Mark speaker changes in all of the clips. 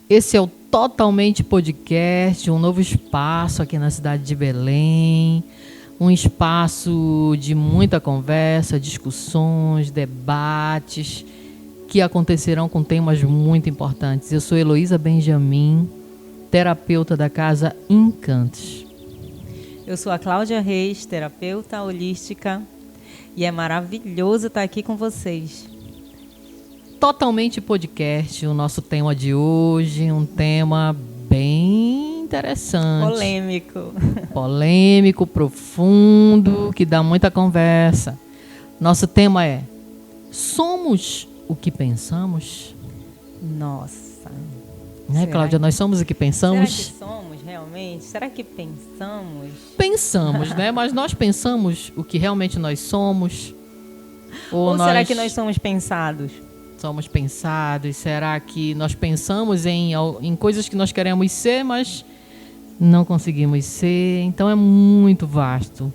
Speaker 1: Esse é o Totalmente Podcast, um novo espaço aqui na cidade de Belém, um espaço de muita conversa, discussões, debates que acontecerão com temas muito importantes. Eu sou Heloísa Benjamin, terapeuta da Casa Encantos.
Speaker 2: Eu sou a Cláudia Reis, terapeuta holística, e é maravilhoso estar aqui com vocês.
Speaker 1: Totalmente Podcast, o nosso tema de hoje, um tema bem interessante. Polêmico, profundo, que dá muita conversa. Nosso tema é: somos o que pensamos?
Speaker 2: Nossa.
Speaker 1: Né, Cláudia? Nós somos o que pensamos?
Speaker 2: Será que somos realmente? Será que pensamos?
Speaker 1: Pensamos, né? Mas nós pensamos o que realmente nós somos?
Speaker 2: Ou será que nós somos pensados?
Speaker 1: Somos pensados? Será que nós pensamos em coisas que nós queremos ser, mas não conseguimos ser? Então é muito vasto.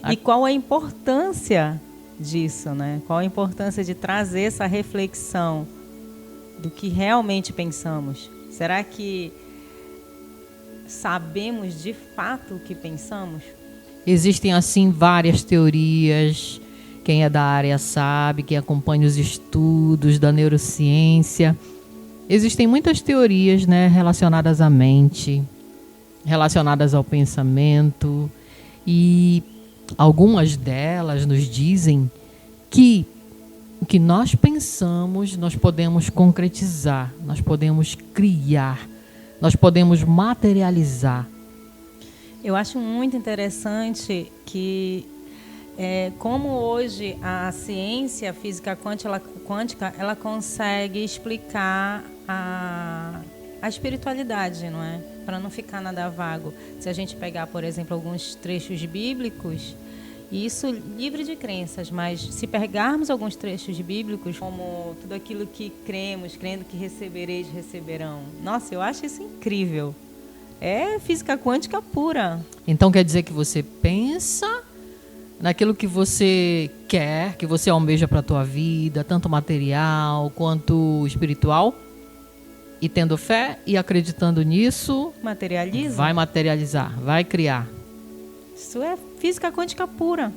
Speaker 2: E qual a importância disso, né? Qual a importância de trazer essa reflexão do que realmente pensamos? Será que sabemos de fato o que pensamos?
Speaker 1: Existem, assim, várias teorias. Quem é da área sabe, quem acompanha os estudos da neurociência. Existem muitas teorias, né, relacionadas à mente, relacionadas ao pensamento. E algumas delas nos dizem que o que nós pensamos, nós podemos concretizar, nós podemos criar, nós podemos materializar.
Speaker 2: Eu acho muito interessante que, como hoje a ciência física quântica ela consegue explicar a espiritualidade, não é? Para não ficar nada vago. Se a gente pegar, por exemplo, alguns trechos bíblicos, isso livre de crenças, mas se pegarmos alguns trechos bíblicos, como tudo aquilo que cremos, crendo que recebereis, receberão. Nossa, eu acho isso incrível. É física quântica pura.
Speaker 1: Então quer dizer que você pensa naquilo que você quer, que você almeja para a tua vida, tanto material quanto espiritual, e tendo fé e acreditando nisso,
Speaker 2: materializa?
Speaker 1: Vai materializar, vai criar.
Speaker 2: Isso é física quântica pura.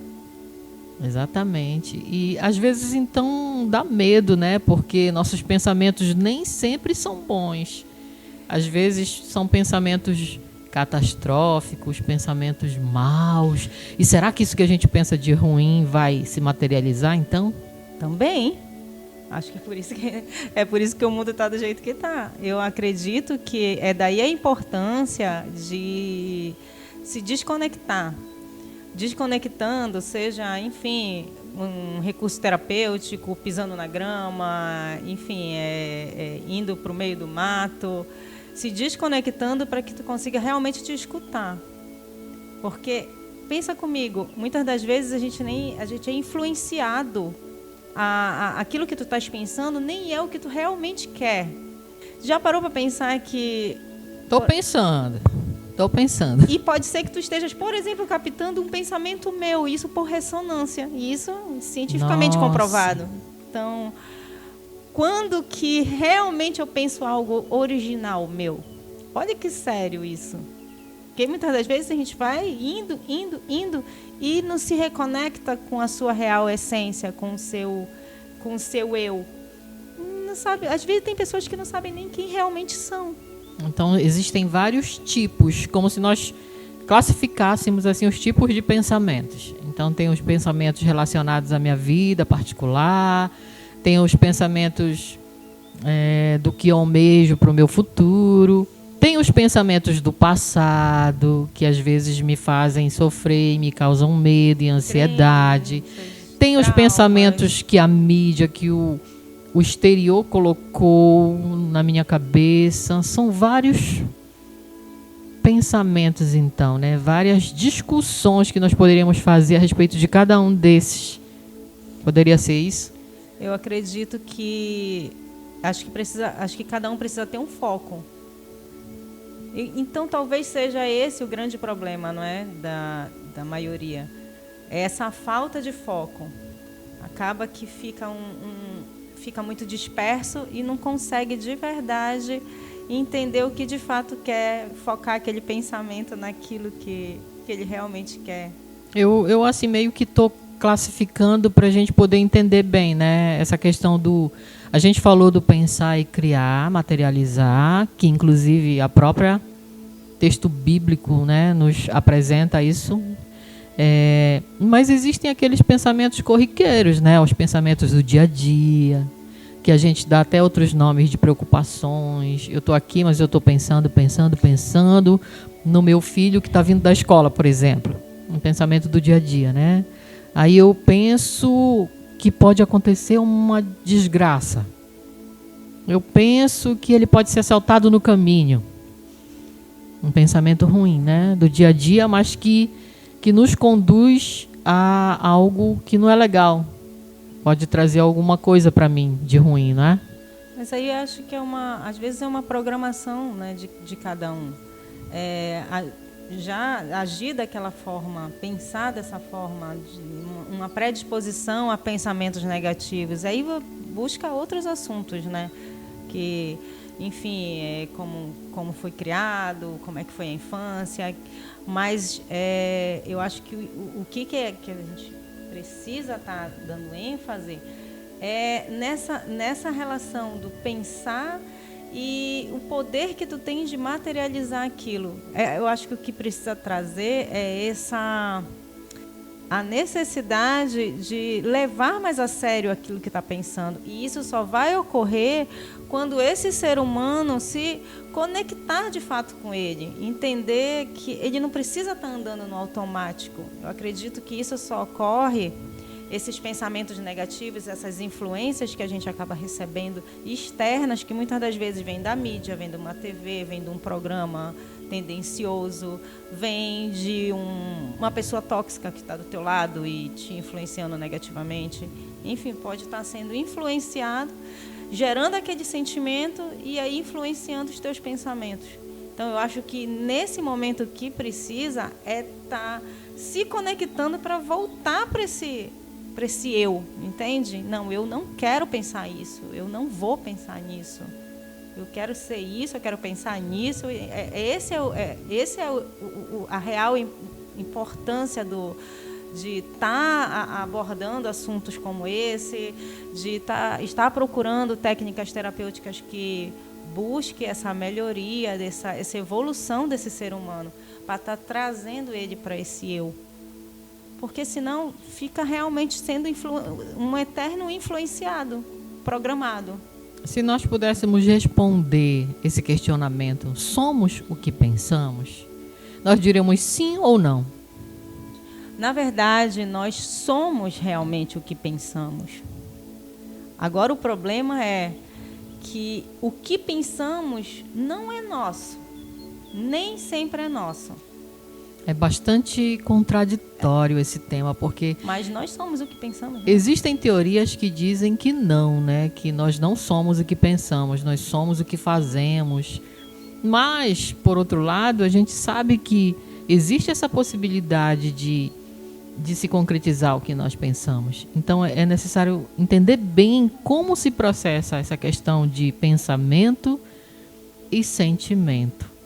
Speaker 1: Exatamente. E às vezes então dá medo, né? Porque nossos pensamentos nem sempre são bons. Às vezes são pensamentos catastróficos, pensamentos maus. E será que isso que a gente pensa de ruim vai se materializar então?
Speaker 2: Também. Acho que é por isso que o mundo está do jeito que está. Eu acredito que é daí a importância de se desconectar. Desconectando, seja, enfim, um recurso terapêutico, pisando na grama, enfim, indo para o meio do mato, se desconectando para que tu consiga realmente te escutar. Porque, pensa comigo, muitas das vezes a gente é influenciado. Aquilo que tu estás pensando nem é o que tu realmente quer. Já parou para pensar que...
Speaker 1: Estou pensando.
Speaker 2: E pode ser que tu estejas, por exemplo, captando um pensamento meu, isso por ressonância. E isso cientificamente comprovado. Então, quando que realmente eu penso algo original meu? Olha que sério isso. Porque muitas das vezes a gente vai indo e não se reconecta com a sua real essência, com o seu eu. Não sabe, às vezes tem pessoas que não sabem nem quem realmente são.
Speaker 1: Então existem vários tipos, como se nós classificássemos assim os tipos de pensamentos. Então tem os pensamentos relacionados à minha vida particular, tem os pensamentos do que eu almejo para o meu futuro. Tem os pensamentos do passado, que às vezes me fazem sofrer e me causam medo e ansiedade. Tem os pensamentos que a mídia, que o exterior colocou na minha cabeça. São vários pensamentos, então, né? Várias discussões que nós poderíamos fazer a respeito de cada um desses. Poderia ser isso?
Speaker 2: Eu acredito que... Acho que cada um precisa ter um foco. Então, talvez seja esse o grande problema, não é? Da maioria. É essa falta de foco. Acaba que fica muito disperso e não consegue de verdade e entender o que de fato quer, focar aquele pensamento naquilo que ele realmente quer.
Speaker 1: Eu assim, meio que estou classificando para a gente poder entender bem, né? Essa questão do... A gente falou do pensar e criar, materializar, que inclusive a própria texto bíblico, né, nos apresenta isso. Mas existem aqueles pensamentos corriqueiros, né? Os pensamentos do dia a dia, que a gente dá até outros nomes de preocupações. Eu estou aqui, mas eu estou pensando no meu filho que está vindo da escola, por exemplo. Um pensamento do dia a dia, né? Aí eu penso que pode acontecer uma desgraça. Eu penso que ele pode ser assaltado no caminho. Um pensamento ruim, né? Do dia a dia, mas que nos conduz a algo que não é legal. Pode trazer alguma coisa para mim de ruim, né?
Speaker 2: Mas aí eu acho que às vezes é uma programação, né, de cada um. Já agir daquela forma, pensar dessa forma, de uma predisposição a pensamentos negativos, aí busca outros assuntos, né? Que, enfim, como foi criado, como é que foi a infância, mas eu acho que o que a gente precisa estar dando ênfase é nessa relação do pensar e o poder que tu tens de materializar aquilo. Eu acho que o que precisa trazer é a necessidade de levar mais a sério aquilo que está pensando. E isso só vai ocorrer quando esse ser humano se conectar de fato com ele, entender que ele não precisa estar andando no automático. Eu acredito que isso só ocorre, esses pensamentos negativos, essas influências que a gente acaba recebendo externas, que muitas das vezes vêm da mídia, vêm de uma TV, vêm de um programa tendencioso, vem de uma pessoa tóxica que está do teu lado e te influenciando negativamente. Enfim, pode estar sendo influenciado, gerando aquele sentimento e aí influenciando os teus pensamentos. Então, eu acho que nesse momento o que precisa é estar se conectando para voltar para esse eu, entende? Não, eu não quero pensar isso, eu não vou pensar nisso. Eu quero ser isso, eu quero pensar nisso. Esse é a real importância de estar abordando assuntos como esse, de estar procurando técnicas terapêuticas que busque essa melhoria, essa evolução desse ser humano, para estar trazendo ele para esse eu. Porque senão fica realmente sendo um eterno influenciado, programado.
Speaker 1: Se nós pudéssemos responder esse questionamento, somos o que pensamos? Nós diríamos sim ou não?
Speaker 2: Na verdade, nós somos realmente o que pensamos. Agora, o problema é que o que pensamos não é nosso. Nem sempre é nosso.
Speaker 1: É bastante contraditório esse tema, porque...
Speaker 2: Mas nós somos o que pensamos. Né?
Speaker 1: Existem teorias que dizem que não, né? Que nós não somos o que pensamos, nós somos o que fazemos. Mas, por outro lado, a gente sabe que existe essa possibilidade de se concretizar o que nós pensamos. Então, é necessário entender bem como se processa essa questão de pensamento e sentimento.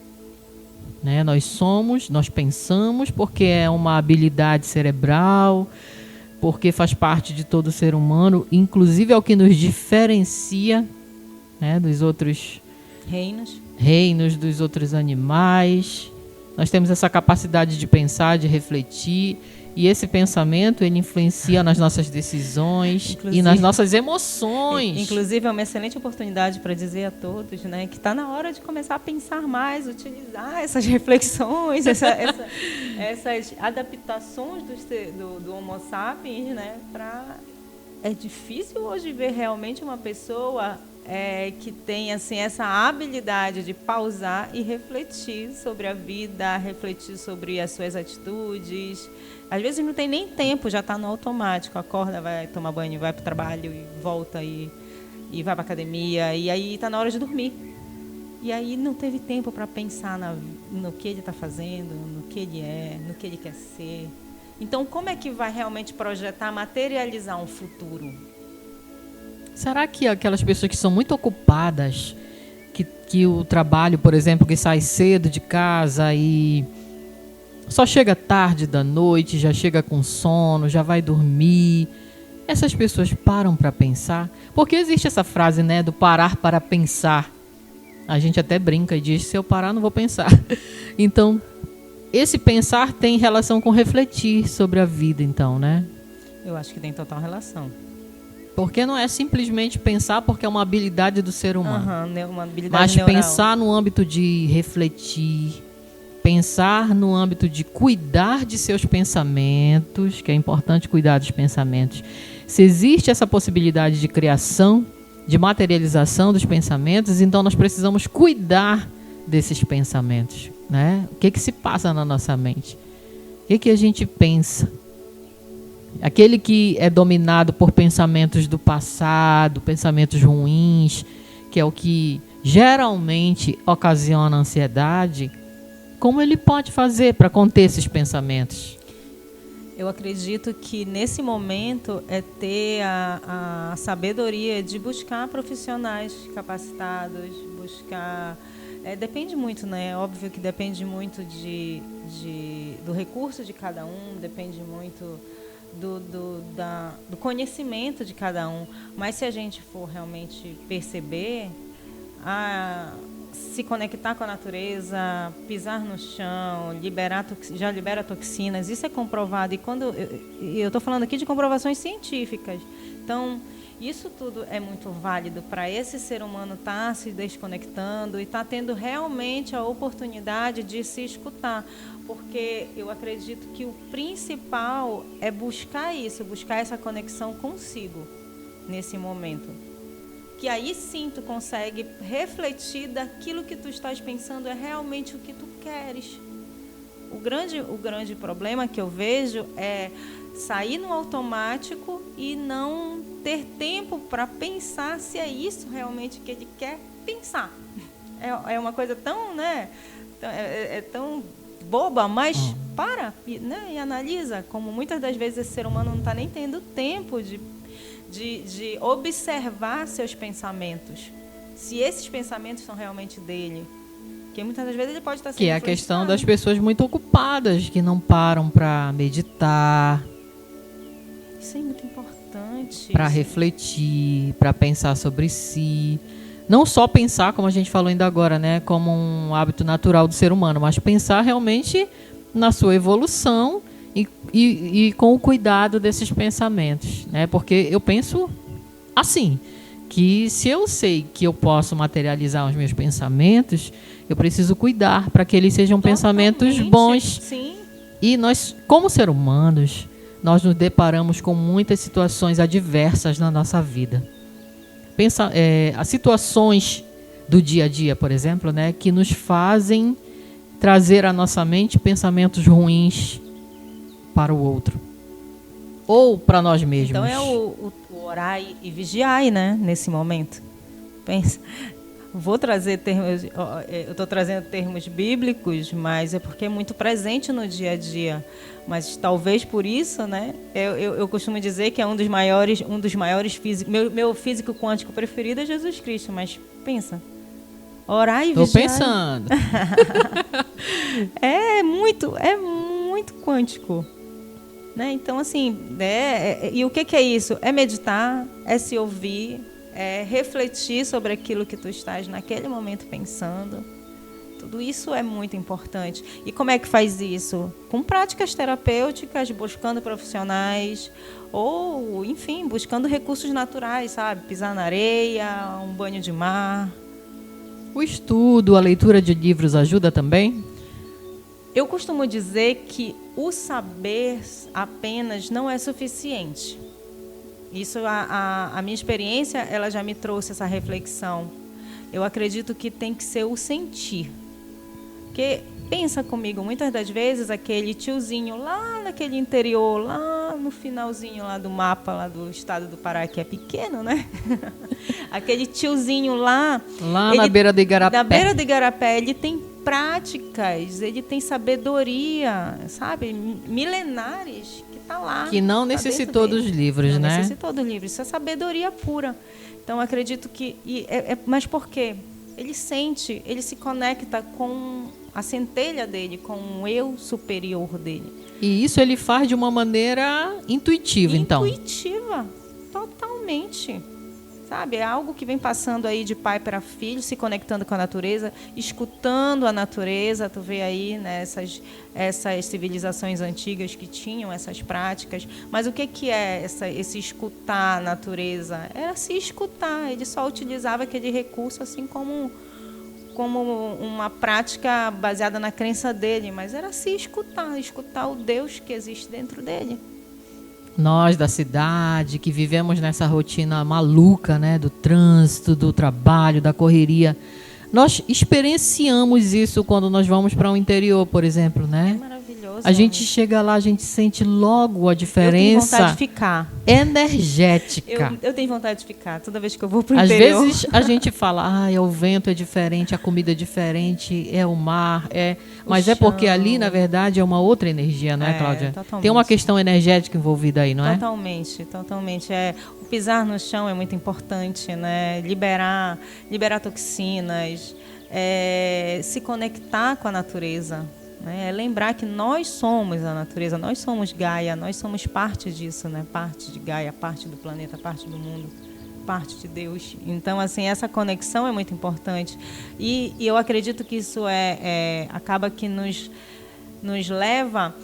Speaker 1: Né? Nós pensamos porque é uma habilidade cerebral, porque faz parte de todo ser humano, inclusive é o que nos diferencia, né, dos outros reinos, dos outros animais. Nós temos essa capacidade de pensar, de refletir, e esse pensamento ele influencia nas nossas decisões e nas nossas emoções.
Speaker 2: Inclusive é uma excelente oportunidade para dizer a todos, né, que está na hora de começar a pensar mais, utilizar essas reflexões, essas adaptações do Homo sapiens, né, é difícil hoje ver realmente uma pessoa que tem assim, essa habilidade de pausar e refletir sobre a vida, refletir sobre as suas atitudes. Às vezes não tem nem tempo, já está no automático. Acorda, vai tomar banho, vai para o trabalho, e volta e vai para a academia. E aí está na hora de dormir. E aí não teve tempo para pensar no que ele está fazendo, no que ele é, no que ele quer ser. Então, como é que vai realmente projetar, materializar um futuro?
Speaker 1: Será que aquelas pessoas que são muito ocupadas, que o trabalho, por exemplo, que sai cedo de casa e só chega tarde da noite, já chega com sono, já vai dormir. Essas pessoas param para pensar. Porque existe essa frase, né, do parar para pensar. A gente até brinca e diz, se eu parar, não vou pensar. Então, esse pensar tem relação com refletir sobre a vida, então, né?
Speaker 2: Eu acho que tem total relação.
Speaker 1: Porque não é simplesmente pensar, porque é uma habilidade do ser humano.
Speaker 2: Uma habilidade
Speaker 1: Mas
Speaker 2: neural.
Speaker 1: pensar no âmbito de refletir, pensar no âmbito de cuidar de seus pensamentos, que é importante cuidar dos pensamentos. Se existe essa possibilidade de criação, de materialização dos pensamentos, então nós precisamos cuidar desses pensamentos, né? O que se passa na nossa mente? O que a gente pensa? Aquele que é dominado por pensamentos do passado, pensamentos ruins, que é o que geralmente ocasiona ansiedade, como ele pode fazer para conter esses pensamentos?
Speaker 2: Eu acredito que nesse momento é ter a sabedoria de buscar profissionais capacitados, buscar... depende muito, né? Óbvio que depende muito do recurso de cada um, depende muito do conhecimento de cada um. Mas se a gente for realmente perceber, se conectar com a natureza, pisar no chão, já libera toxinas, isso é comprovado. E quando eu estou falando aqui de comprovações científicas, então isso tudo é muito válido para esse ser humano estar se desconectando e estar tendo realmente a oportunidade de se escutar. Porque eu acredito que o principal é buscar isso, buscar essa conexão consigo nesse momento. Que aí sim tu consegue refletir daquilo que tu estás pensando é realmente o que tu queres. O grande problema que eu vejo é sair no automático e não ter tempo para pensar se é isso realmente que ele quer pensar. É uma coisa tão, né, tão boba, mas para, né, e analisa como muitas das vezes esse ser humano não está nem tendo tempo de observar seus pensamentos, se esses pensamentos são realmente dele, porque muitas das vezes ele pode estar sendo
Speaker 1: que é a questão das pessoas muito ocupadas, que não param para meditar,
Speaker 2: isso é muito importante,
Speaker 1: para refletir, para pensar sobre si, não só pensar, como a gente falou ainda agora, né, como um hábito natural do ser humano, mas pensar realmente na sua evolução e com o cuidado desses pensamentos, né? Porque eu penso assim, que se eu sei que eu posso materializar os meus pensamentos, eu preciso cuidar para que eles sejam pensamentos bons.
Speaker 2: Sim.
Speaker 1: E nós, como seres humanos, nós nos deparamos com muitas situações adversas na nossa vida. As situações do dia a dia, por exemplo, né, que nos fazem trazer à nossa mente pensamentos ruins para o outro ou para nós mesmos.
Speaker 2: Então é o orar e vigiar, né, nesse momento. Pensa, vou trazer termos, eu estou trazendo termos bíblicos, mas é porque é muito presente no dia a dia. Mas talvez por isso, né, eu costumo dizer que é um dos maiores físicos. Meu físico quântico preferido é Jesus Cristo, mas pensa. Orar e vigiar.
Speaker 1: Estou pensando.
Speaker 2: É muito quântico. Né? Então, assim, e o que é isso? É meditar, é se ouvir, é refletir sobre aquilo que tu estás naquele momento pensando. Tudo isso é muito importante. E como é que faz isso? Com práticas terapêuticas, buscando profissionais, ou, enfim, buscando recursos naturais, sabe? Pisar na areia, um banho de mar.
Speaker 1: O estudo, a leitura de livros ajuda também?
Speaker 2: Eu costumo dizer que o saber apenas não é suficiente. Isso, a minha experiência, ela já me trouxe essa reflexão. Eu acredito que tem que ser o sentir. Porque, pensa comigo, muitas das vezes aquele tiozinho lá naquele interior, lá no finalzinho lá do mapa, lá do estado do Pará, que é pequeno, né? Aquele tiozinho lá...
Speaker 1: na beira do Igarapé.
Speaker 2: Na beira do Igarapé, ele tem práticas, ele tem sabedoria, sabe? Milenares, que está lá.
Speaker 1: Que não necessitou dos livros, né?
Speaker 2: Não necessitou dos livros, isso é sabedoria pura. Então, acredito que... mas por quê? Ele sente, ele se conecta com a centelha dele, com o eu superior dele.
Speaker 1: E isso ele faz de uma maneira intuitiva, então?
Speaker 2: Intuitiva, totalmente. Sabe, é algo que vem passando aí de pai para filho, se conectando com a natureza, escutando a natureza. Tu vê aí, né, essas civilizações antigas que tinham essas práticas. Mas o que é esse escutar a natureza? Era se escutar. Ele só utilizava aquele recurso assim como uma prática baseada na crença dele, mas era se escutar o Deus que existe dentro dele.
Speaker 1: Nós da cidade, que vivemos nessa rotina maluca, né, do trânsito, do trabalho, da correria, nós experienciamos isso quando nós vamos para o interior, por exemplo, né?
Speaker 2: É maravilhoso.
Speaker 1: A gente chega lá, a gente sente logo a diferença. Eu tenho
Speaker 2: vontade de ficar.
Speaker 1: Energética.
Speaker 2: Eu tenho vontade de ficar toda vez que eu vou para o
Speaker 1: interior. Às vezes a
Speaker 2: interior.
Speaker 1: gente fala, o vento é diferente, a comida é diferente, é o mar, mas é porque ali, na verdade, é uma outra energia, não é, Cláudia?
Speaker 2: Totalmente.
Speaker 1: Tem uma questão energética envolvida aí, não é?
Speaker 2: Totalmente. O pisar no chão é muito importante, né? Liberar toxinas, se conectar com a natureza. Lembrar que nós somos a natureza, nós somos Gaia, nós somos parte disso, né? Parte de Gaia, parte do planeta, parte do mundo, parte de Deus. Então, assim, essa conexão é muito importante. E eu acredito que isso acaba que nos leva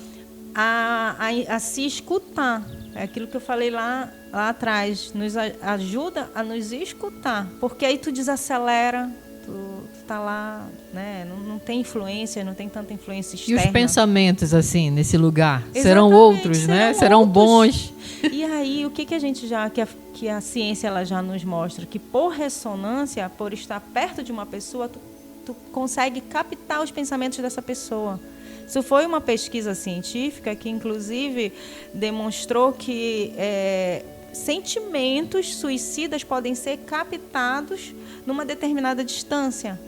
Speaker 2: a se escutar. É aquilo que eu falei lá atrás, nos ajuda a nos escutar, porque aí tu desacelera. Tu está lá, né? Não tem influência, não tem tanta influência externa.
Speaker 1: E os pensamentos, assim, nesse lugar?
Speaker 2: Exatamente,
Speaker 1: serão outros, né? Serão bons.
Speaker 2: E aí, o que a gente que a ciência ela já nos mostra? Que por ressonância, por estar perto de uma pessoa, tu consegue captar os pensamentos dessa pessoa. Isso foi uma pesquisa científica que, inclusive, demonstrou que sentimentos suicidas podem ser captados numa determinada distância.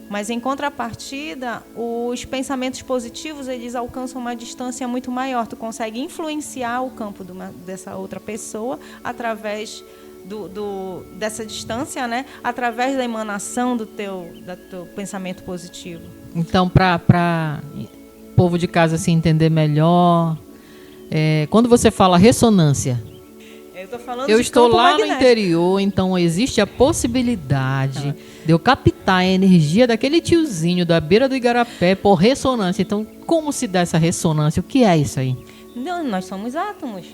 Speaker 2: Mas, em contrapartida, os pensamentos positivos, eles alcançam uma distância muito maior. Tu consegue influenciar o campo dessa outra pessoa através dessa distância, né? Através da emanação do teu pensamento positivo. Então,
Speaker 1: para o povo de casa se entender melhor, quando você fala ressonância... Eu estou lá no interior, então existe a possibilidade de eu captar a energia daquele tiozinho da beira do igarapé por ressonância. Então, como se dá essa ressonância? O que é isso aí?
Speaker 2: Não, nós somos átomos.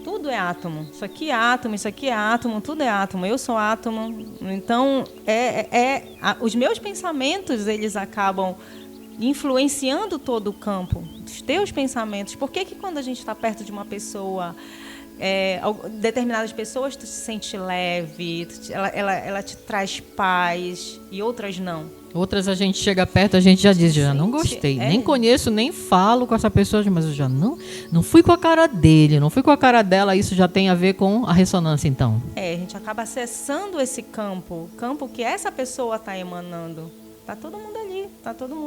Speaker 2: Tudo é átomo. Isso aqui é átomo, tudo é átomo. Eu sou átomo. Então, os meus pensamentos, eles acabam influenciando todo o campo dos teus pensamentos. Por que quando a gente está perto de uma pessoa... determinadas pessoas tu se sente leve, ela te traz paz e outras não.
Speaker 1: Outras a gente chega perto, a gente já diz, já não gostei, nem conheço, nem falo com essa pessoa, mas eu já não fui com a cara dele, não fui com a cara dela. Isso já tem a ver com a ressonância, então.
Speaker 2: A gente acaba acessando esse campo que essa pessoa está emanando. Tá todo mundo ali,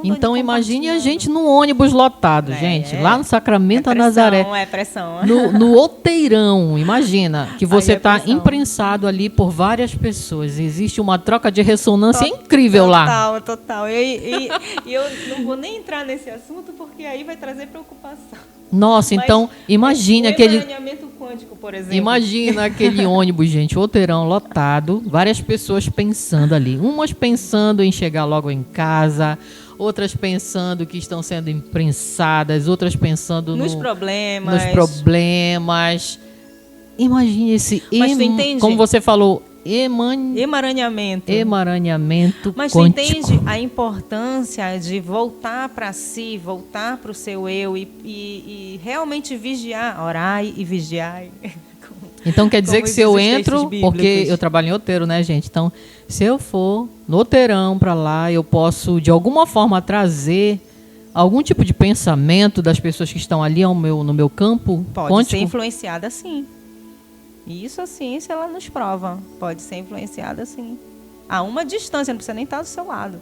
Speaker 1: Então imagine a gente num ônibus lotado, gente, lá no Sacramento da Nazaré.
Speaker 2: É pressão.
Speaker 1: No outeirão, imagina que você está imprensado ali por várias pessoas. Existe uma troca de ressonância incrível lá.
Speaker 2: Total. E eu não vou nem entrar nesse assunto porque aí vai trazer preocupação.
Speaker 1: Nossa, então imagine aquele
Speaker 2: emaranhamento quântico, por exemplo.
Speaker 1: Imagina aquele ônibus, gente, outeirão lotado, várias pessoas pensando ali, umas pensando em chegar logo em casa, outras pensando que estão sendo imprensadas, outras pensando nos problemas. Imagine esse como você falou, emaranhamento
Speaker 2: Mas
Speaker 1: quântico.
Speaker 2: Tu entende a importância de voltar para si, voltar para o seu eu e realmente vigiar, orar e vigiar.
Speaker 1: Então quer dizer que se eu entro, porque eu trabalho em outeiro, né, gente? Então, se eu for no outeirão para lá, eu posso de alguma forma trazer algum tipo de pensamento das pessoas que estão ali no meu campo
Speaker 2: quântico? Pode ser influenciada, sim. Isso a ciência ela nos prova. Pode ser influenciada, sim. A uma distância, não precisa nem estar do seu lado.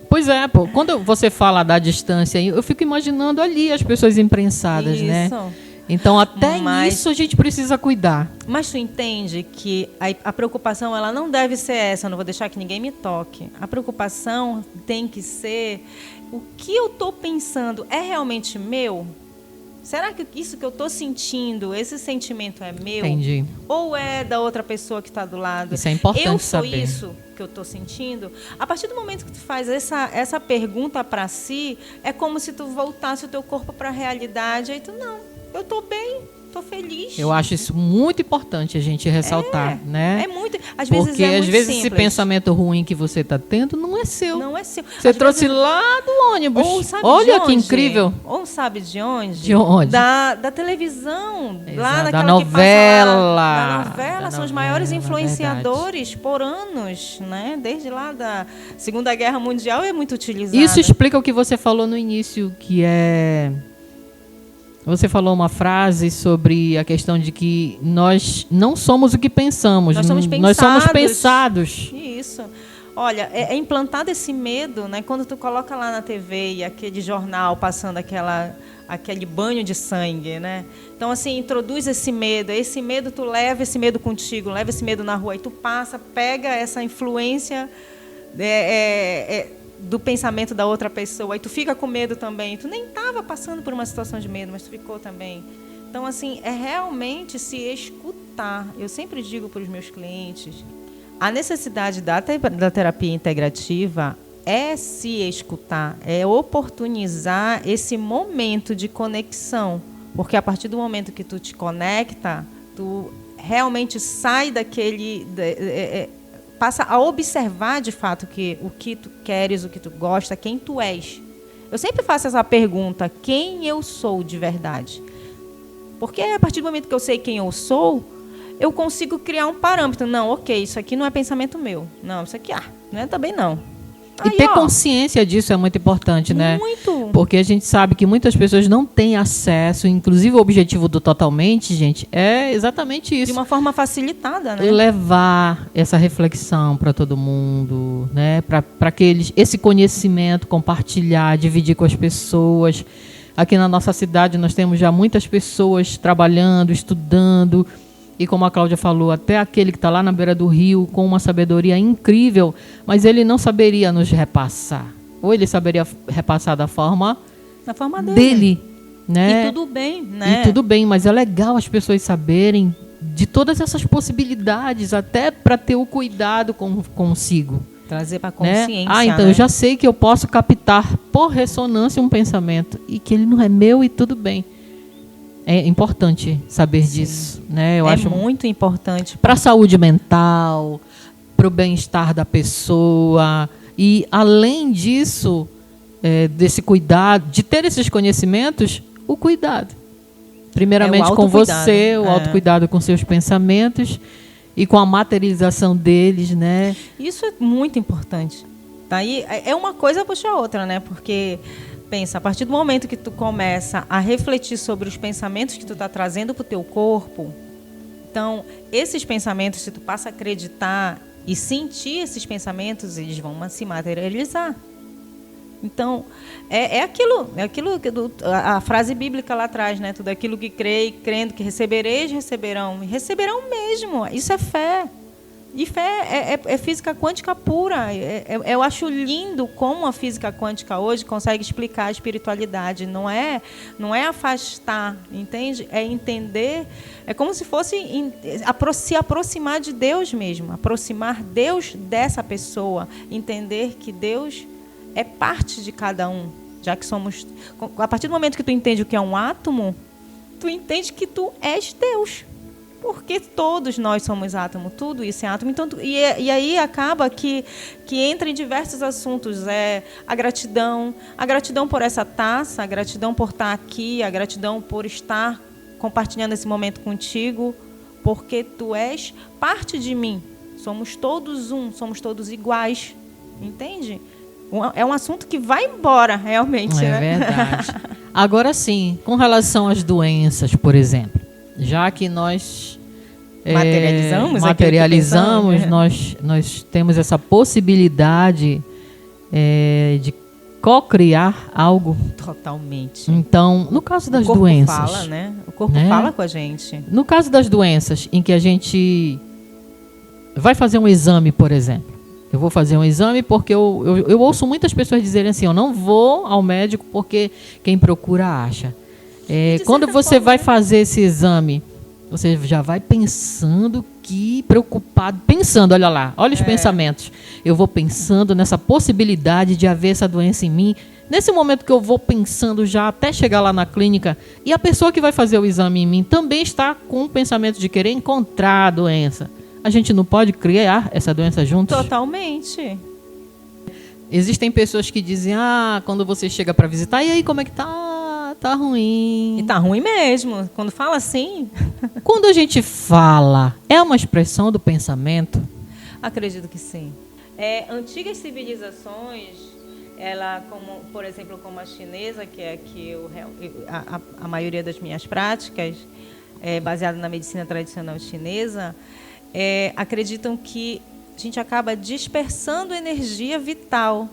Speaker 1: Pois é, quando você fala da distância, eu fico imaginando ali as pessoas imprensadas, né? Então, até
Speaker 2: Mas-
Speaker 1: nisso a gente precisa cuidar.
Speaker 2: Mas tu entende que a preocupação ela não deve ser essa, eu não vou deixar que ninguém me toque. A preocupação tem que ser o que eu estou pensando é realmente meu? Será que isso que eu estou sentindo, esse sentimento é meu?
Speaker 1: Entendi.
Speaker 2: Ou é da outra pessoa que está do lado?
Speaker 1: Isso é importante
Speaker 2: eu sou
Speaker 1: saber.
Speaker 2: isso que eu estou sentindo? A partir do momento que tu faz essa pergunta para si, é como se tu voltasse o teu corpo para a realidade. Aí tu, não, eu estou bem, estou feliz.
Speaker 1: Eu acho isso muito importante a gente ressaltar, né?
Speaker 2: É muito. Às vezes
Speaker 1: Porque
Speaker 2: é
Speaker 1: às
Speaker 2: muito
Speaker 1: vezes esse
Speaker 2: simples.
Speaker 1: pensamento ruim que você está tendo não é seu.
Speaker 2: Não é seu.
Speaker 1: Você
Speaker 2: Às
Speaker 1: trouxe
Speaker 2: vezes-
Speaker 1: lá do ônibus.
Speaker 2: Ou sabe
Speaker 1: Olha
Speaker 2: de
Speaker 1: que
Speaker 2: onde?
Speaker 1: incrível.
Speaker 2: Ou sabe de onde?
Speaker 1: De onde?
Speaker 2: Da televisão. Lá
Speaker 1: Exato,
Speaker 2: naquela
Speaker 1: da
Speaker 2: que passa lá.
Speaker 1: novela.
Speaker 2: Da novela.
Speaker 1: Da
Speaker 2: São os maiores
Speaker 1: novela,
Speaker 2: influenciadores por anos, né? Desde lá da Segunda Guerra Mundial é muito utilizado.
Speaker 1: Isso explica o que você falou no início, que é... Você falou uma frase sobre a questão de que nós não somos o que pensamos.
Speaker 2: Nós somos
Speaker 1: Nós somos
Speaker 2: pensados.
Speaker 1: pensados.
Speaker 2: Isso. Olha, é implantado esse medo, né? Quando tu coloca lá na TV e aquele jornal passando aquele banho de sangue, né? Então, assim, introduz esse medo tu leva esse medo contigo, leva esse medo na rua, aí tu passa, pega essa influência do pensamento da outra pessoa, aí tu fica com medo também, tu nem estava passando por uma situação de medo, mas tu ficou também. Então, assim, é realmente se escutar. Eu sempre digo para os meus clientes, a necessidade da terapia integrativa é se escutar, é oportunizar esse momento de conexão. Porque a partir do momento que tu te conecta, tu realmente sai daquele... passa a observar, de fato, o que tu queres, o que tu gosta, quem tu és. Eu sempre faço essa pergunta, quem eu sou de verdade? Porque a partir do momento que eu sei quem eu sou, eu consigo criar um parâmetro. Não, ok, isso aqui não é pensamento meu. Não, isso aqui, não é também não.
Speaker 1: E ter consciência disso é muito importante, né?
Speaker 2: Muito.
Speaker 1: Porque a gente sabe que muitas pessoas não têm acesso, inclusive o objetivo do Totalmente, gente, é exatamente isso.
Speaker 2: De uma forma facilitada, né?
Speaker 1: Levar essa reflexão para todo mundo, né? Para que esse conhecimento, compartilhar, dividir com as pessoas. Aqui na nossa cidade nós temos já muitas pessoas trabalhando, estudando. E como a Cláudia falou, até aquele que está lá na beira do rio com uma sabedoria incrível, mas ele não saberia nos repassar. Ou ele saberia repassar da forma dele, né?
Speaker 2: E tudo bem, né?
Speaker 1: E tudo bem, mas é legal as pessoas saberem de todas essas possibilidades, até para ter o cuidado consigo.
Speaker 2: Trazer para a
Speaker 1: Né?
Speaker 2: consciência.
Speaker 1: Então eu já sei que eu posso captar por ressonância um pensamento e que ele não é meu e tudo bem. É importante saber disso, né? Eu acho
Speaker 2: muito importante
Speaker 1: para a saúde mental, para o bem-estar da pessoa e além disso, desse cuidado, de ter esses conhecimentos, o cuidado. Primeiramente com você, o autocuidado com seus pensamentos e com a materialização deles, né?
Speaker 2: Isso é muito importante. Daí é uma coisa puxa a outra, né? Porque pensa, a partir do momento que tu começa a refletir sobre os pensamentos que tu está trazendo para o teu corpo, então, esses pensamentos, se tu passa a acreditar e sentir esses pensamentos, eles vão se materializar. Então, é aquilo que a frase bíblica lá atrás, né? Tudo aquilo que crendo que recebereis, receberão. E receberão mesmo. Isso é fé. E fé é física quântica pura. Eu acho lindo como a física quântica hoje consegue explicar a espiritualidade. Não é afastar, entende? É entender, é como se fosse se aproximar de Deus mesmo, aproximar Deus dessa pessoa, entender que Deus é parte de cada um, já que somos... A partir do momento que tu entende o que é um átomo, tu entende que tu és Deus. Porque todos nós somos átomo, tudo isso é átomo. Então, e aí acaba que entra em diversos assuntos. A gratidão por essa taça, a gratidão por estar aqui, a gratidão por estar compartilhando esse momento contigo, porque tu és parte de mim. Somos todos somos todos iguais, entende? É um assunto que vai embora, realmente.
Speaker 1: É, né? Verdade. Agora sim, com relação às doenças, por exemplo, já que nós materializamos, nós temos essa possibilidade de co-criar algo.
Speaker 2: Totalmente.
Speaker 1: Então, no caso das
Speaker 2: o corpo
Speaker 1: doenças...
Speaker 2: fala, né? O corpo
Speaker 1: né?
Speaker 2: fala com a gente.
Speaker 1: No caso das doenças, em que a gente vai fazer um exame, por exemplo. Eu vou fazer um exame porque eu ouço muitas pessoas dizerem assim, eu não vou ao médico porque quem procura acha. Quando você vai fazer esse exame, você já vai pensando preocupado, pensando, olha lá, olha os pensamentos. Eu vou pensando nessa possibilidade de haver essa doença em mim. Nesse momento que eu vou pensando já até chegar lá na clínica, e a pessoa que vai fazer o exame em mim também está com o pensamento de querer encontrar a doença. A gente não pode criar essa doença juntos?
Speaker 2: Totalmente.
Speaker 1: Existem pessoas que dizem, quando você chega para visitar, e aí, como é que tá? Tá ruim.
Speaker 2: E tá ruim mesmo. Quando fala assim...
Speaker 1: Quando a gente fala, é uma expressão do pensamento?
Speaker 2: Acredito que sim. Antigas civilizações, como, por exemplo, como a chinesa, que é que a maioria das minhas práticas é baseada na medicina tradicional chinesa, acreditam que a gente acaba dispersando energia vital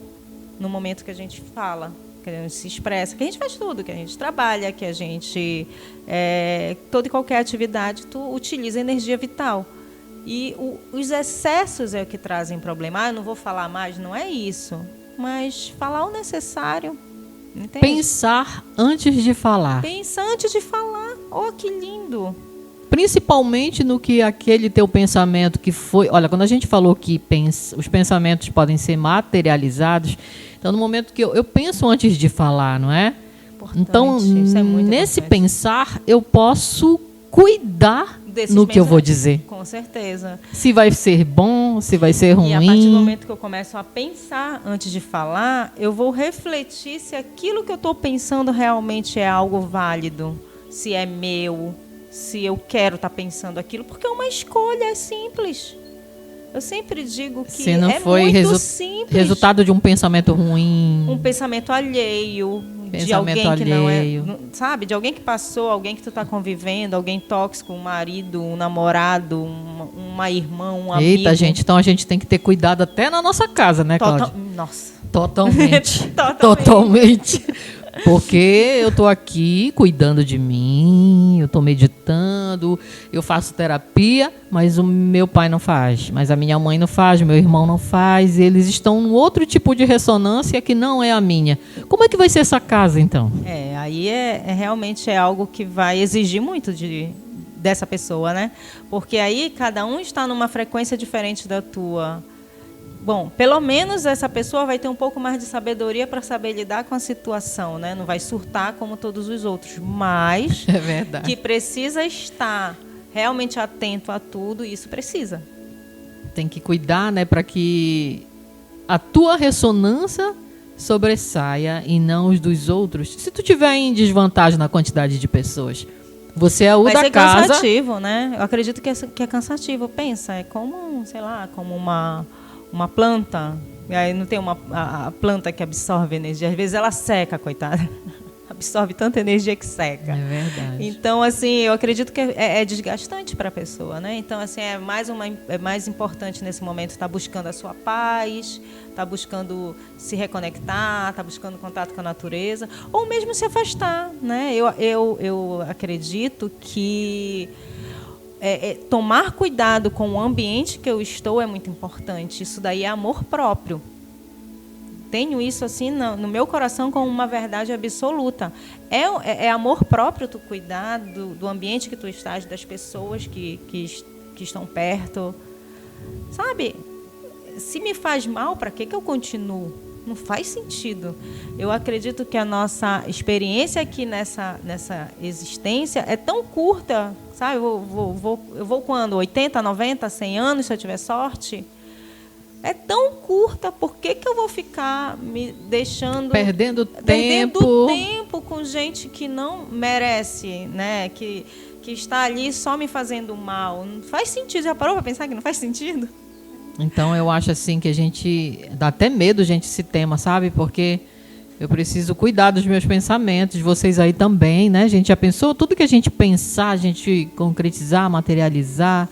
Speaker 2: no momento que a gente fala, que a gente se expressa, que a gente faz tudo, que a gente trabalha, que a gente... toda e qualquer atividade, tu utiliza energia vital. E os excessos é o que trazem problema. Eu não vou falar mais, não é isso. Mas falar o necessário. Entende?
Speaker 1: Pensar antes de falar.
Speaker 2: Pensa antes de falar. Oh, que lindo.
Speaker 1: Principalmente no que aquele teu pensamento que foi... Olha, quando a gente falou que os pensamentos podem ser materializados, então no momento que eu penso antes de falar, não é?
Speaker 2: Importante.
Speaker 1: Então,
Speaker 2: isso é muito
Speaker 1: nesse
Speaker 2: importante.
Speaker 1: pensar, eu posso cuidar
Speaker 2: Desses
Speaker 1: no que eu vou dizer.
Speaker 2: Com certeza.
Speaker 1: Se vai ser bom, se vai ser ruim.
Speaker 2: E a partir do momento que eu começo a pensar antes de falar, eu vou refletir se aquilo que eu estou pensando realmente é algo válido, se é meu, se eu quero estar pensando aquilo, porque é uma escolha, é simples. Eu sempre digo que
Speaker 1: se não
Speaker 2: é
Speaker 1: foi
Speaker 2: muito simples.
Speaker 1: Resultado de um pensamento ruim.
Speaker 2: Um pensamento alheio. De alguém que não é, sabe? De alguém que passou, alguém que tu está convivendo, alguém tóxico, um marido, um namorado, uma irmã, um amigo.
Speaker 1: Eita, gente, então a gente tem que ter cuidado até na nossa casa, né, Cláudia?
Speaker 2: Nossa.
Speaker 1: Totalmente. Totalmente. Porque eu tô aqui cuidando de mim, eu tô meditando, eu faço terapia, mas o meu pai não faz, mas a minha mãe não faz, meu irmão não faz, eles estão num outro tipo de ressonância que não é a minha. Como é que vai ser essa casa, então?
Speaker 2: Aí realmente é algo que vai exigir muito dessa pessoa, né? Porque aí cada um está numa frequência diferente da tua. Bom, pelo menos essa pessoa vai ter um pouco mais de sabedoria para saber lidar com a situação, né? Não vai surtar como todos os outros, mas
Speaker 1: é verdade.
Speaker 2: Que precisa estar realmente atento a tudo, isso precisa.
Speaker 1: Tem que cuidar, né, para que a tua ressonância sobressaia e não os dos outros. Se tu tiver em desvantagem na quantidade de pessoas, você é o
Speaker 2: vai
Speaker 1: da
Speaker 2: ser
Speaker 1: casa.
Speaker 2: Cansativo, né? Eu acredito que é cansativo. Pensa, é como, sei lá, como uma planta, e aí não tem a planta que absorve energia, às vezes ela seca, coitada, absorve tanta energia que seca.
Speaker 1: É verdade.
Speaker 2: Então, assim, eu acredito que é desgastante para a pessoa, né? Então, assim, é mais importante nesse momento estar buscando a sua paz, estar buscando se reconectar, estar buscando contato com a natureza, ou mesmo se afastar, né? Eu acredito que tomar cuidado com o ambiente que eu estou é muito importante. Isso daí é amor próprio. Tenho isso assim no meu coração como uma verdade absoluta. É amor próprio tu cuidar do ambiente que tu estás, das pessoas que estão perto. Sabe? Se me faz mal, para que eu continuo? Não faz sentido. Eu acredito que a nossa experiência aqui nessa existência é tão curta, sabe? Eu vou quando? 80, 90, 100 anos, se eu tiver sorte? É tão curta, por que eu vou ficar me deixando...
Speaker 1: Perdendo tempo
Speaker 2: com gente que não merece, né? Que está ali só me fazendo mal. Não faz sentido. Já parou para pensar que não faz sentido?
Speaker 1: Então, eu acho assim que a gente... Dá até medo, gente, esse tema, sabe? Porque eu preciso cuidar dos meus pensamentos, vocês aí também, né? A gente já pensou? Tudo que a gente pensar, a gente concretizar, materializar.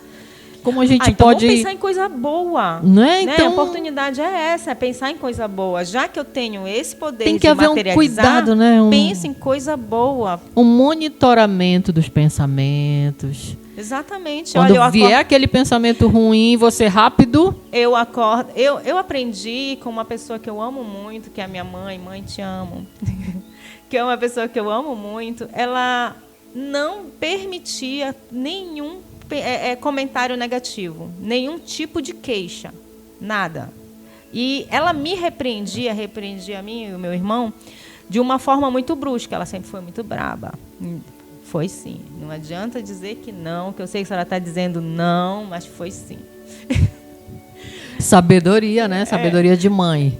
Speaker 1: como a gente
Speaker 2: então
Speaker 1: pode...
Speaker 2: vamos pensar em coisa boa.
Speaker 1: Não é?
Speaker 2: Né?
Speaker 1: Então,
Speaker 2: a oportunidade é essa, é pensar em coisa boa. Já que eu tenho esse poder
Speaker 1: tem que
Speaker 2: de
Speaker 1: haver um
Speaker 2: materializar,
Speaker 1: cuidado, né?
Speaker 2: pense em coisa boa.
Speaker 1: Um monitoramento dos pensamentos.
Speaker 2: Exatamente.
Speaker 1: Quando
Speaker 2: Olha,
Speaker 1: vier aquele pensamento ruim, você rápido...
Speaker 2: Eu acordo. Eu aprendi com uma pessoa que eu amo muito, que é a minha mãe. Mãe, te amo. Que é uma pessoa que eu amo muito. Ela não permitia nenhum comentário negativo, nenhum tipo de queixa, nada. E ela me repreendia a mim e o meu irmão de uma forma muito brusca. Ela sempre foi muito braba. Foi sim. Não adianta dizer que não, que eu sei que a senhora está dizendo não, mas foi sim.
Speaker 1: Sabedoria, né? Sabedoria de mãe.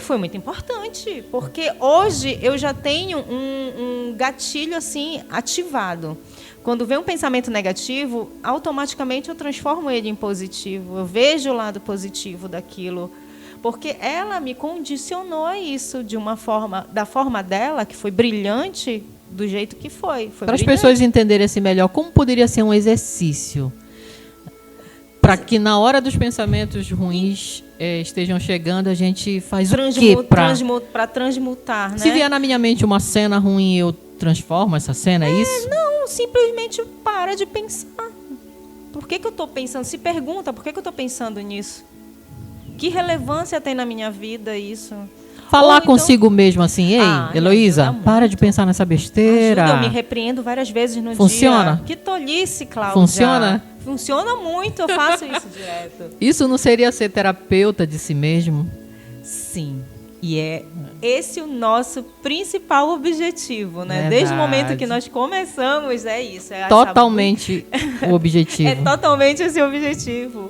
Speaker 2: Foi muito importante, porque hoje eu já tenho um gatilho assim ativado. Quando vem um pensamento negativo, automaticamente eu transformo ele em positivo. Eu vejo o lado positivo daquilo, porque ela me condicionou a isso de uma forma, da forma dela, que foi brilhante, do jeito que foi.
Speaker 1: Para as pessoas entenderem assim melhor, como poderia ser um exercício para que na hora dos pensamentos ruins estejam chegando, a gente faz o quê
Speaker 2: para transmutar, né?
Speaker 1: Se vier na minha mente uma cena ruim, eu transformo essa cena, é isso?
Speaker 2: Não, simplesmente para de pensar. Por que eu estou pensando? Se pergunta, por que eu estou pensando nisso? Que relevância tem na minha vida isso?
Speaker 1: Falar consigo mesmo assim, ei, Heloísa, para de pensar nessa besteira.
Speaker 2: Ajuda, eu me repreendo várias vezes no dia.
Speaker 1: Funciona?
Speaker 2: Que tolice, Cláudia.
Speaker 1: Funciona?
Speaker 2: Funciona muito, eu faço isso direto.
Speaker 1: Isso não seria ser terapeuta de si mesmo?
Speaker 2: Sim. E é esse o nosso principal objetivo, né?
Speaker 1: Verdade.
Speaker 2: Desde o momento que nós começamos, é isso. É
Speaker 1: totalmente o objetivo.
Speaker 2: É totalmente esse o objetivo.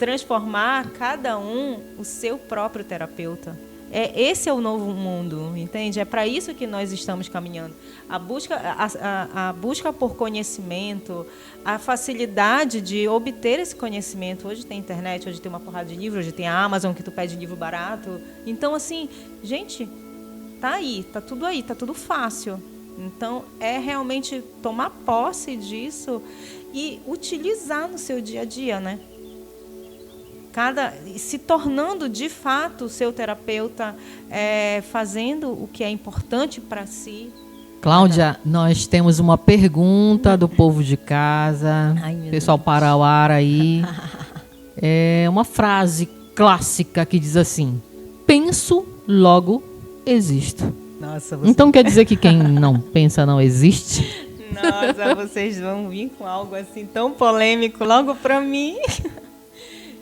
Speaker 2: Transformar cada um o seu próprio terapeuta. Esse é o novo mundo, entende? É para isso que nós estamos caminhando. A busca por conhecimento, a facilidade de obter esse conhecimento. Hoje tem internet, hoje tem uma porrada de livros, hoje tem a Amazon que tu pede livro barato. Então, assim, gente, tá aí, tá tudo fácil. Então, é realmente tomar posse disso e utilizar no seu dia a dia, né? Se tornando de fato o seu terapeuta, fazendo o que é importante para si.
Speaker 1: Cláudia, nós temos uma pergunta do povo de casa. Pessoal para o ar aí. É uma frase clássica que diz assim: penso, logo existo.
Speaker 2: Nossa,
Speaker 1: então quer dizer que quem não pensa não existe?
Speaker 2: Nossa, vocês vão vir com algo assim tão polêmico logo para mim.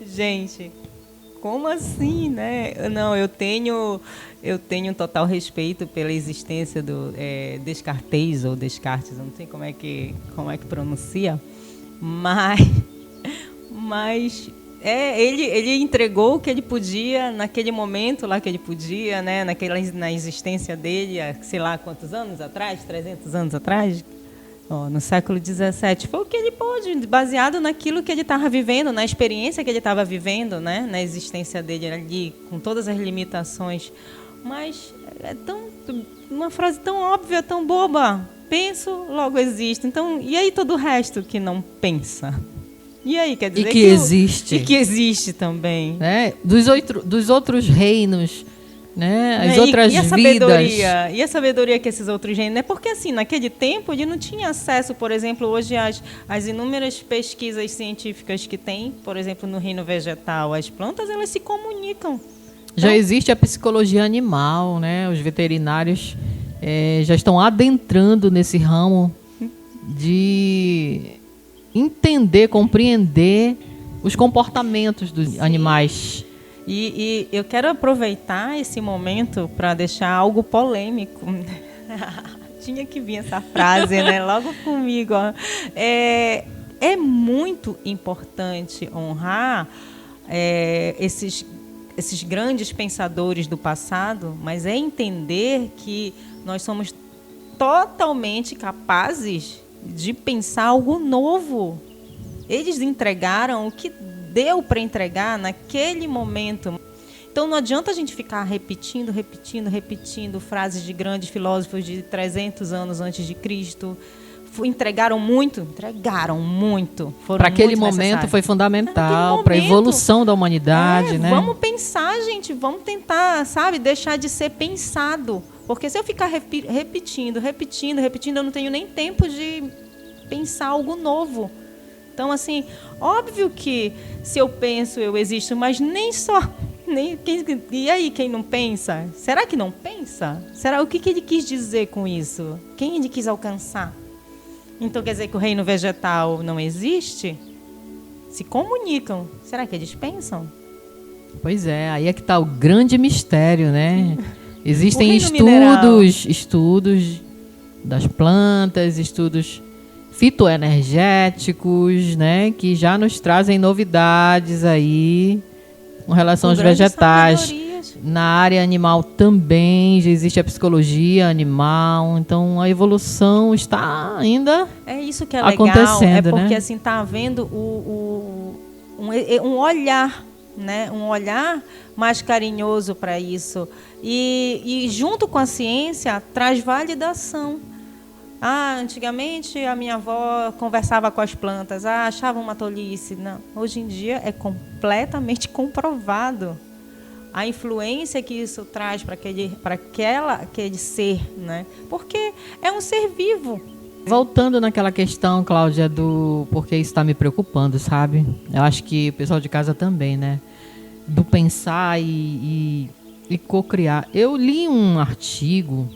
Speaker 2: Gente, como assim, né? Não, eu tenho total respeito pela existência do Descartes ou Descartes, eu não sei como é que pronuncia, mas ele entregou o que ele podia naquele momento lá que ele podia, né? Na existência dele, há, sei lá quantos anos atrás, 300 anos atrás. No século XVII, foi o que ele pôde, baseado naquilo que ele estava vivendo, na experiência que ele estava vivendo, né? Na existência dele ali, com todas as limitações. Mas uma frase tão óbvia, tão boba. Penso, logo existo. Então, e aí todo o resto que não pensa? E aí, quer dizer
Speaker 1: que existe.
Speaker 2: E que existe também.
Speaker 1: Né? Dos outros reinos, né? As outras
Speaker 2: e a
Speaker 1: vidas.
Speaker 2: E a sabedoria que esses outros reinos, né? Porque assim, naquele tempo ele não tinha acesso, por exemplo, hoje às inúmeras pesquisas científicas que tem, por exemplo, no reino vegetal, as plantas, elas se comunicam.
Speaker 1: Já existe a psicologia animal, né? Os veterinários já estão adentrando nesse ramo de entender, compreender os comportamentos dos animais.
Speaker 2: E eu quero aproveitar esse momento para deixar algo polêmico. Tinha que vir essa frase, né? Logo comigo. Ó. É muito importante honrar esses grandes pensadores do passado, mas é entender que nós somos totalmente capazes de pensar algo novo. Eles entregaram o que deu para entregar naquele momento. Então não adianta a gente ficar repetindo frases de grandes filósofos de 300 anos antes de Cristo, entregaram muito, foram
Speaker 1: Para aquele
Speaker 2: muito
Speaker 1: momento
Speaker 2: necessários.
Speaker 1: foi fundamental para a evolução da humanidade, né?
Speaker 2: Vamos pensar, gente, vamos tentar, sabe, deixar de ser pensado. Porque se eu ficar repetindo, eu não tenho nem tempo de pensar algo novo. Então, assim, óbvio que se eu penso, eu existo, mas nem só. E aí, quem não pensa? Será que não pensa? O que ele quis dizer com isso? Quem ele quis alcançar? Então, quer dizer que o reino vegetal não existe? Se comunicam. Será que eles pensam?
Speaker 1: Pois é, aí é que está o grande mistério, né? Existem estudos das plantas, estudos fitoenergéticos, né, que já nos trazem novidades aí com relação aos vegetais. Na área animal também já existe a psicologia animal, então a evolução está ainda
Speaker 2: isso que é
Speaker 1: acontecendo,
Speaker 2: legal, porque
Speaker 1: né?
Speaker 2: assim está havendo um olhar, né, um olhar mais carinhoso para isso e junto com a ciência traz validação. Antigamente a minha avó conversava com as plantas, achava uma tolice. Não, hoje em dia é completamente comprovado a influência que isso traz para aquele ser, né? Porque é um ser vivo.
Speaker 1: Voltando naquela questão, Cláudia, do porque isso está me preocupando, sabe? Eu acho que o pessoal de casa também, né? Do pensar e co-criar. Eu li um artigo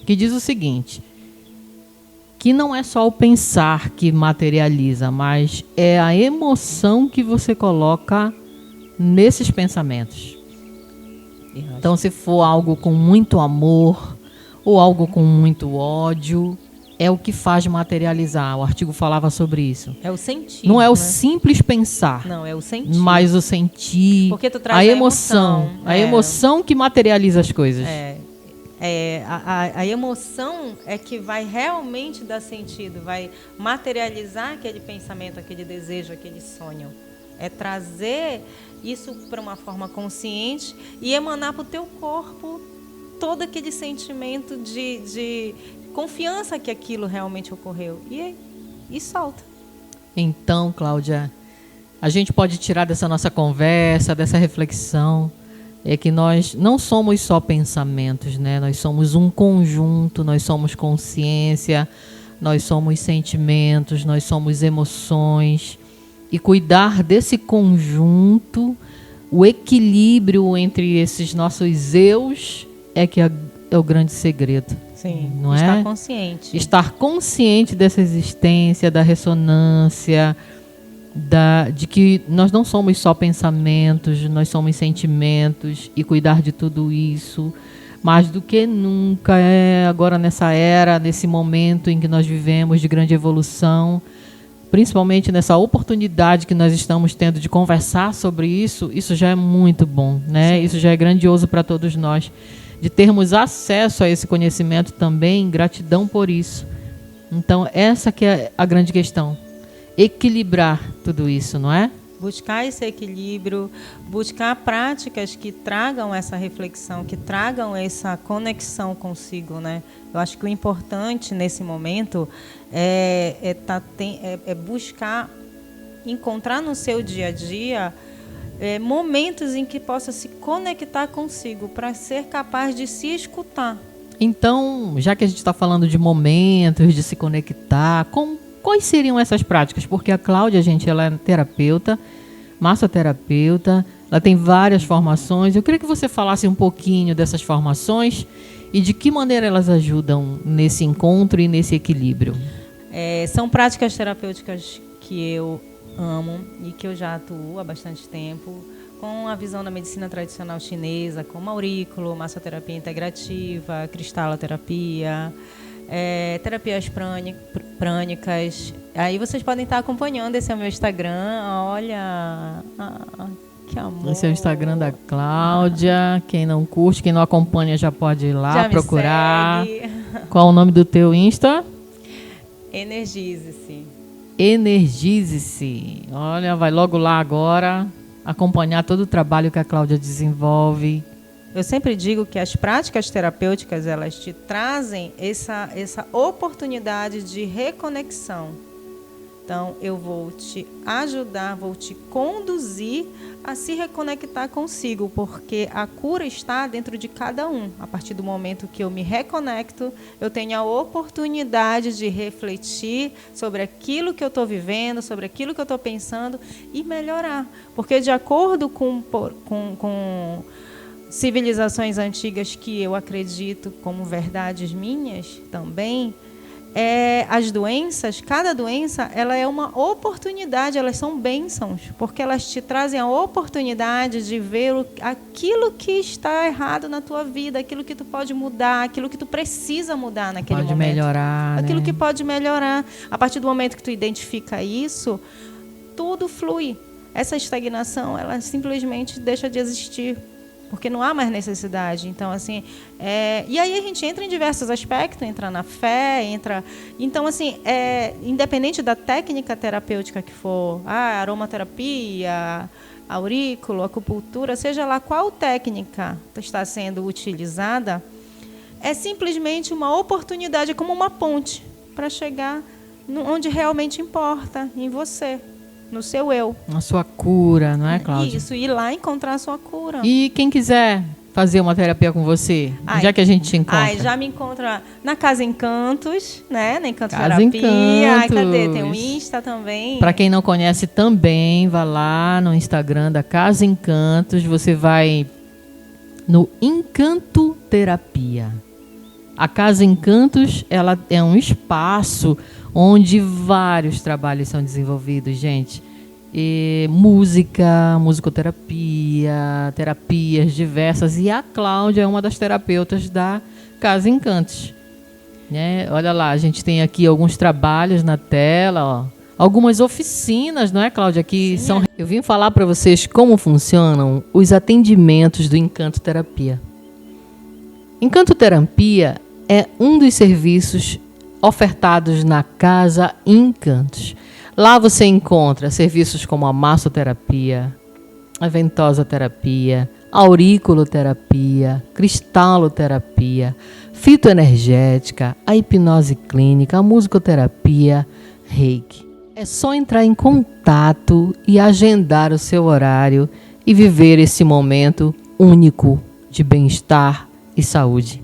Speaker 1: que diz o seguinte, que não é só o pensar que materializa, mas é a emoção que você coloca nesses pensamentos. Então, se for algo com muito amor ou algo com muito ódio, é o que faz materializar. O artigo falava sobre isso.
Speaker 2: É o sentir.
Speaker 1: Não é o
Speaker 2: né?
Speaker 1: simples pensar.
Speaker 2: Não, é o sentir.
Speaker 1: Mas o sentir,
Speaker 2: porque tu traz
Speaker 1: a emoção. A emoção que materializa as coisas.
Speaker 2: A emoção é que vai realmente dar sentido, vai materializar aquele pensamento, aquele desejo, aquele sonho. É trazer isso para uma forma consciente e emanar para o teu corpo todo aquele sentimento de confiança que aquilo realmente ocorreu. E solta.
Speaker 1: Então, Cláudia, a gente pode tirar dessa nossa conversa, dessa reflexão, é que nós não somos só pensamentos, né? Nós somos um conjunto, nós somos consciência, nós somos sentimentos, nós somos emoções. E cuidar desse conjunto, o equilíbrio entre esses nossos eus é que é o grande segredo.
Speaker 2: Sim,
Speaker 1: não
Speaker 2: estar
Speaker 1: é?
Speaker 2: consciente.
Speaker 1: Estar consciente dessa existência, da ressonância, de que nós não somos só pensamentos, nós somos sentimentos, e cuidar de tudo isso, mais do que nunca, agora nessa era, nesse momento em que nós vivemos de grande evolução, principalmente nessa oportunidade que nós estamos tendo de conversar sobre isso, isso já é muito bom, né? Isso já é grandioso para todos nós, de termos acesso a esse conhecimento também, gratidão por isso. Então, essa que é a grande questão. Equilibrar tudo isso, não é?
Speaker 2: Buscar esse equilíbrio, buscar práticas que tragam essa reflexão, que tragam essa conexão consigo, né? Eu acho que o importante nesse momento é buscar encontrar no seu dia a dia momentos em que possa se conectar consigo, para ser capaz de se escutar.
Speaker 1: Então, já que a gente está falando de momentos, de se conectar, quais seriam essas práticas? Porque a Cláudia, gente, ela é terapeuta, massoterapeuta, ela tem várias formações. Eu queria que você falasse um pouquinho dessas formações e de que maneira elas ajudam nesse encontro e nesse equilíbrio.
Speaker 2: São práticas terapêuticas que eu amo e que eu já atuo há bastante tempo, com a visão da medicina tradicional chinesa, com aurículo, massoterapia integrativa, cristaloterapia, terapias prânicas. Aí vocês podem estar acompanhando, esse é o meu Instagram. Olha, que amor.
Speaker 1: Esse é o Instagram da Cláudia. Quem não curte, quem não acompanha já pode ir lá
Speaker 2: já
Speaker 1: procurar.
Speaker 2: Me segue.
Speaker 1: Qual o nome do teu Insta?
Speaker 2: Energize-se.
Speaker 1: Energize-se. Olha, vai logo lá agora acompanhar todo o trabalho que a Cláudia desenvolve
Speaker 2: Eu sempre digo que as práticas terapêuticas, elas te trazem essa oportunidade de reconexão. Então, eu vou te ajudar, vou te conduzir a se reconectar consigo, porque a cura está dentro de cada um. A partir do momento que eu me reconecto, eu tenho a oportunidade de refletir sobre aquilo que eu estou vivendo, sobre aquilo que eu estou pensando e melhorar. Porque, de acordo com civilizações antigas que eu acredito como verdades minhas também, as doenças, cada doença, ela é uma oportunidade, elas são bênçãos, porque elas te trazem a oportunidade de ver aquilo que está errado na tua vida, aquilo que tu pode mudar, aquilo que tu precisa mudar naquele momento.
Speaker 1: Pode melhorar,
Speaker 2: aquilo
Speaker 1: né?
Speaker 2: que pode melhorar. A partir do momento que tu identifica isso, tudo flui. Essa estagnação, ela simplesmente deixa de existir, porque não há mais necessidade. Então, assim, e aí a gente entra em diversos aspectos, entra na fé, entra... Então, assim, independente da técnica terapêutica que for, aromaterapia, aurículo, acupuntura, seja lá qual técnica está sendo utilizada, é simplesmente uma oportunidade, como uma ponte, para chegar onde realmente importa, em você. No seu eu.
Speaker 1: A sua cura, não é, Cláudia?
Speaker 2: Isso, ir lá encontrar a sua cura.
Speaker 1: E quem quiser fazer uma terapia com você, onde é que a gente te encontra?
Speaker 2: Já me encontra na Casa Encantos, né? Na Encanto
Speaker 1: Casa
Speaker 2: Terapia.
Speaker 1: Encantos.
Speaker 2: Cadê? Tem o Insta também.
Speaker 1: Para quem não conhece também, vá lá no Instagram da Casa Encantos, você vai no Encanto Terapia. A Casa Encantos, ela é um espaço onde vários trabalhos são desenvolvidos, gente. Música, musicoterapia, terapias diversas. E a Cláudia é uma das terapeutas da Casa Encantos, né? Olha lá, a gente tem aqui alguns trabalhos na tela, ó. Algumas oficinas, não é, Cláudia? Que são... Eu vim falar para vocês como funcionam os atendimentos do Encanto Terapia. Encanto Terapia é um dos serviços ofertados na Casa Encantos. Lá você encontra serviços como a massoterapia, a ventosa-terapia, auriculoterapia, cristaloterapia, fitoenergética, a hipnose clínica, a musicoterapia, reiki. É só entrar em contato e agendar o seu horário e viver esse momento único de bem-estar e saúde.